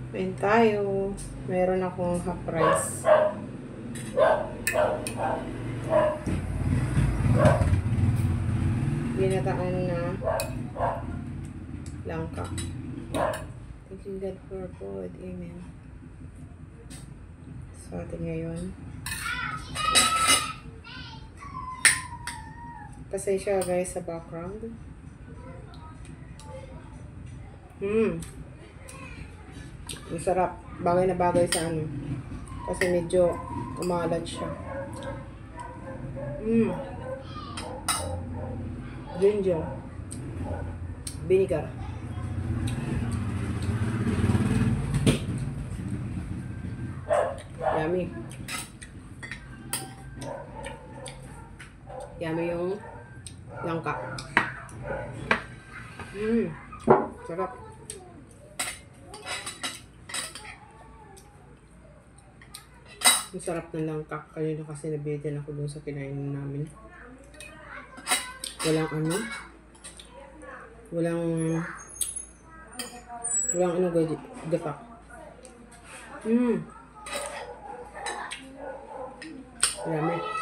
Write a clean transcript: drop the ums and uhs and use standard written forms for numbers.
Kain tayo. Meron akong half rice. Binataan na langka. Thank you God for food. Amen. Sa atin ngayon. Pasensya guys sa background. Masarap. Bagay na bagay sa ano. Kasi medyo umalat siya. Ginger. Vinegar. Yummy. Yummy yung langka. Sarap. Ang sarap ng langka. Kanina kasi nabitin ako dun sa kinain namin. Walang ano. Walang ano gatak. Yummy.